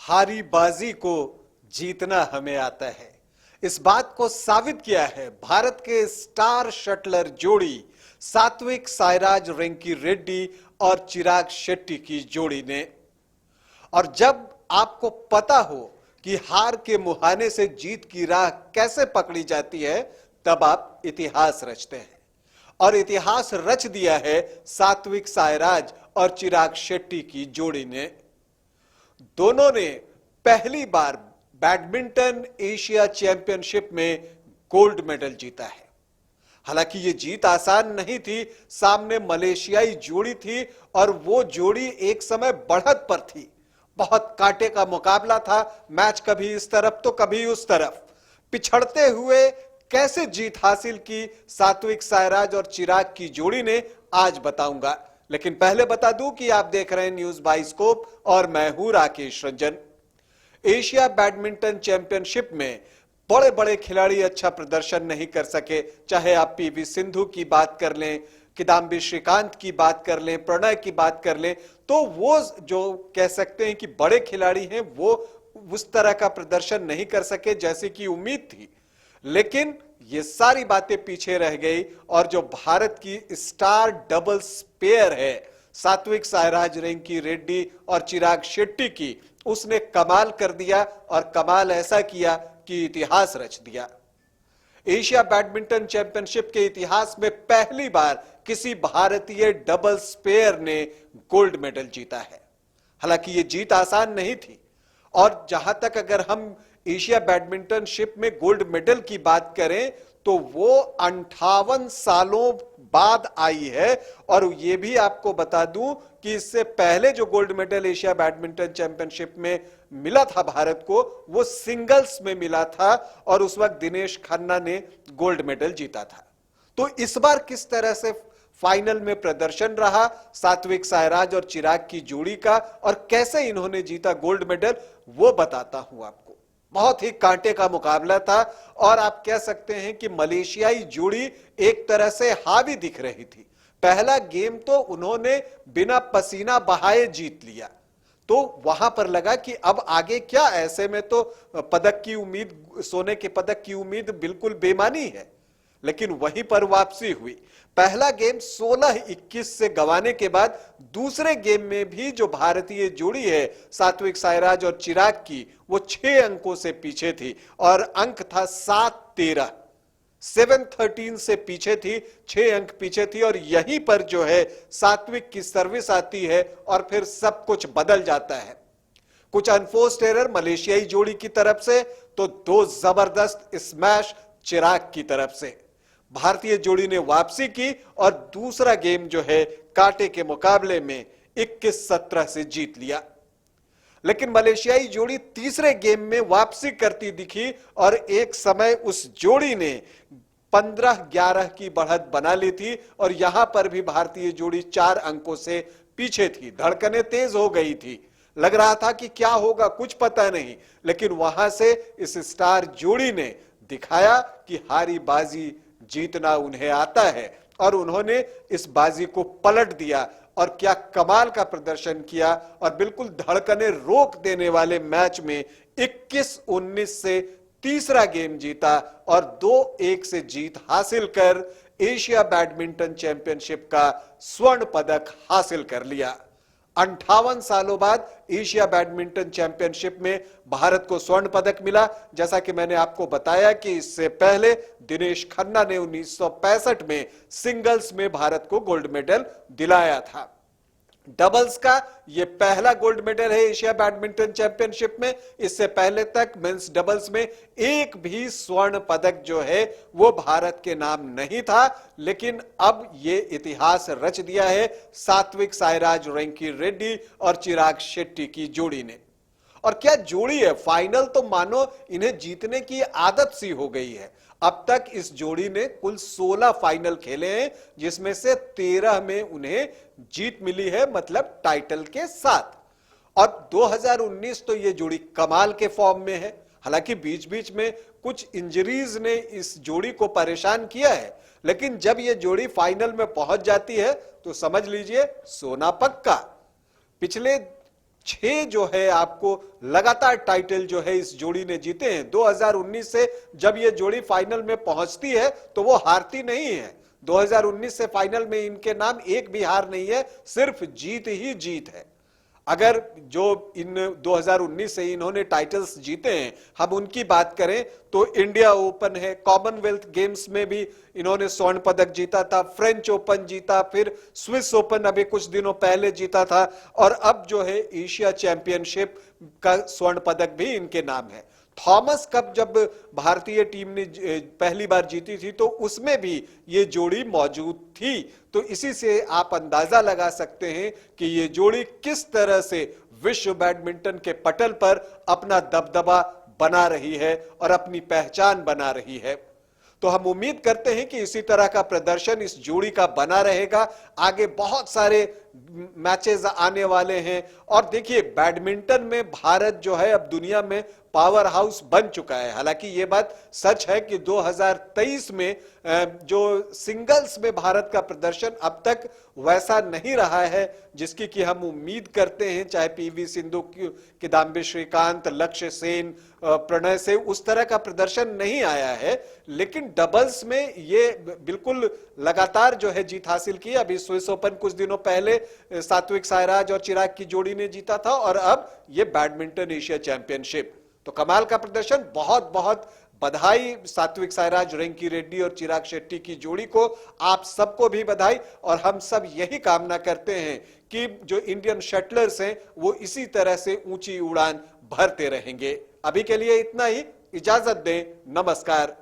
हारी बाजी को जीतना हमें आता है। इस बात को साबित किया है भारत के स्टार शटलर जोड़ी सात्विक साईराज रेंकी रेड्डी और चिराग शेट्टी की जोड़ी ने। और जब आपको पता हो कि हार के मुहाने से जीत की राह कैसे पकड़ी जाती है, तब आप इतिहास रचते हैं। और इतिहास रच दिया है सात्विक साईराज और चिराग शेट्टी की जोड़ी ने। दोनों ने पहली बार बैडमिंटन एशिया चैंपियनशिप में गोल्ड मेडल जीता है। हालांकि यह जीत आसान नहीं थी, सामने मलेशियाई जोड़ी थी और वो जोड़ी एक समय बढ़त पर थी। बहुत कांटे का मुकाबला था, मैच कभी इस तरफ तो कभी उस तरफ। पिछड़ते हुए कैसे जीत हासिल की सात्विक साईराज और चिराग की जोड़ी ने, आज बताऊंगा। लेकिन पहले बता दूं कि आप देख रहे हैं न्यूज बाइस्कोप और मैं हूं Rakesh Ranjan. Asia badminton championship में बड़े बड़े खिलाड़ी अच्छा प्रदर्शन नहीं कर सके, चाहे आप पीवी सिंधु की बात कर लें, किदाम्बी श्रीकांत की बात कर लें, प्रणय की बात कर लें, तो वो जो कह सकते हैं कि बड़े खिलाड़ी हैं वो उस तरह का प्रदर्शन नहीं कर सके जैसे कि उम्मीद थी। लेकिन ये सारी बातें पीछे रह गई और जो भारत की स्टार डबल्स पेयर है सात्विक साईराज रेंकी रेड्डी और चिराग शेट्टी की, उसने कमाल कर दिया। और कमाल ऐसा किया कि इतिहास रच दिया। एशिया बैडमिंटन चैंपियनशिप के इतिहास में पहली बार किसी भारतीय डबल्स पेयर ने गोल्ड मेडल जीता है। हालांकि यह जीत आसान नहीं थी। और जहां तक अगर हम एशिया बैडमिंटनशिप में गोल्ड मेडल की बात करें तो वो 58 सालों बाद आई है। और ये भी आपको बता दूं कि इससे पहले जो gold medal Asia badminton championship में मिला था भारत को, वो सिंगल्स में मिला था और उस वक्त दिनेश खन्ना ने गोल्ड मेडल जीता था। तो इस बार किस तरह से फाइनल में प्रदर्शन रहा सात्विक साईराज और चिराग की जोड़ी का और कैसे इन्होंने जीता गोल्ड मेडल, वो बताता हूं आपको। बहुत ही कांटे का मुकाबला था और आप कह सकते हैं कि मलेशियाई जोड़ी एक तरह से हावी दिख रही थी। पहला गेम तो उन्होंने बिना पसीना बहाए जीत लिया, तो वहां पर लगा कि अब आगे क्या, ऐसे में तो पदक की उम्मीद, सोने के पदक की उम्मीद बिल्कुल बेमानी है। लेकिन वहीं पर वापसी हुई। पहला गेम 16-21 से गंवाने के बाद दूसरे गेम में भी जो भारतीय जोड़ी है सात्विक साईराज और चिराग की, वो 6 अंकों से पीछे थी और अंक था 7-13, 7-13 से पीछे थी, 6 अंक पीछे थी। और यहीं पर जो है सात्विक की सर्विस आती है और फिर सब कुछ बदल जाता है। कुछ अनफोर्स्ड एरर मलेशियाई जोड़ी की तरफ से, तो 2 जबरदस्त स्मैश चिराग की तरफ से। भारतीय जोड़ी ने वापसी की और दूसरा गेम जो है कांटे के मुकाबले में 21-17 से जीत लिया। लेकिन मलेशियाई जोड़ी तीसरे गेम में वापसी करती दिखी और एक समय उस जोड़ी ने 15-11 की बढ़त बना ली थी और यहां पर भी भारतीय जोड़ी 4 अंकों से पीछे थी। धड़कनें तेज हो गई थी, लग रहा था कि क्या होगा कुछ पता नहीं। लेकिन वहां से इस स्टार जोड़ी ने दिखाया कि हारी बाजी जीतना उन्हें आता है और उन्होंने इस बाजी को पलट दिया और क्या कमाल का प्रदर्शन किया। और बिल्कुल धड़कनें रोक देने वाले मैच में 21-19 से तीसरा गेम जीता और 2-1 से जीत हासिल कर एशिया बैडमिंटन चैंपियनशिप का स्वर्ण पदक हासिल कर लिया। 58 सालों बाद एशिया बैडमिंटन चैंपियनशिप में भारत को स्वर्ण पदक मिला। जैसा कि मैंने आपको बताया कि इससे पहले दिनेश खन्ना ने 1965 में सिंगल्स में भारत को गोल्ड मेडल दिलाया था। डबल्स का यह पहला गोल्ड मेडल है एशिया बैडमिंटन चैंपियनशिप में। इससे पहले तक मेंस डबल्स में एक भी स्वर्ण पदक जो है वो भारत के नाम नहीं था। लेकिन अब यह इतिहास रच दिया है सात्विक साईराज रेंकी रेड्डी और चिराग शेट्टी की जोड़ी ने। और क्या जोड़ी है, फाइनल तो मानो इन्हें जीतने की आदत सी हो गई है। अब तक इस जोड़ी ने कुल 16 फाइनल खेले हैं, जिसमें से 13 में उन्हें जीत मिली है, मतलब टाइटल के साथ। और 2019 तो ये जोड़ी कमाल के फॉर्म में है। हालांकि बीच बीच में कुछ इंजरीज ने इस जोड़ी को परेशान किया है, लेकिन जब ये जोड़ी फाइनल में पहुंच जाती है तो समझ लीजिए सोना पक्का। पिछले 6 जो है आपको लगातार टाइटल जो है इस जोड़ी ने जीते हैं। 2019 से जब ये जोड़ी फाइनल में पहुंचती है तो वो हारती नहीं है। 2019 से फाइनल में इनके नाम एक भी हार नहीं है, सिर्फ जीत ही जीत है। अगर जो इन 2019 से इन्होंने टाइटल्स जीते हैं, हम उनकी बात करें तो इंडिया ओपन है, कॉमनवेल्थ गेम्स में भी इन्होंने स्वर्ण पदक जीता था, फ्रेंच ओपन जीता, फिर स्विस ओपन अभी कुछ दिनों पहले जीता था, और अब जो है एशिया चैंपियनशिप का स्वर्ण पदक भी इनके नाम है। थॉमस कप जब भारतीय टीम ने पहली बार जीती थी तो उसमें भी ये जोड़ी मौजूद थी। तो इसी से आप अंदाजा लगा सकते हैं कि ये जोड़ी किस तरह से विश्व बैडमिंटन के पटल पर अपना दबदबा बना रही है और अपनी पहचान बना रही है। तो हम उम्मीद करते हैं कि इसी तरह का प्रदर्शन इस जोड़ी का बना रहेगा। आगे बहुत सारे मैचेस आने वाले हैं, और देखिए बैडमिंटन में भारत जो है अब दुनिया में पावर हाउस बन चुका है। हालांकि ये बात सच है कि 2023 में जो सिंगल्स में भारत का प्रदर्शन अब तक वैसा नहीं रहा है जिसकी कि हम उम्मीद करते हैं, चाहे पीवी सिंधु, किदाम्बी श्रीकांत, लक्ष्य सेन, प्रणय से उस तरह का प्रदर्शन नहीं आया है। लेकिन डबल्स में ये बिल्कुल लगातार जो है जीत हासिल की। अभी स्विस ओपन कुछ दिनों पहले सात्विक साईराज और चिराग की जोड़ी ने जीता था, और अब ये बैडमिंटन एशिया चैंपियनशिप। तो कमाल का प्रदर्शन, बहुत बहुत बधाई सात्विक साईराज, रेंकी रेड्डी और चिराग शेट्टी की जोड़ी को। आप सबको भी बधाई, और हम सब यही कामना करते हैं कि जो इंडियन शटलर्स हैं वो इसी तरह से ऊंची उड़ान भरते रहेंगे। अभी के लिए इतना ही, इजाजत दें, नमस्कार।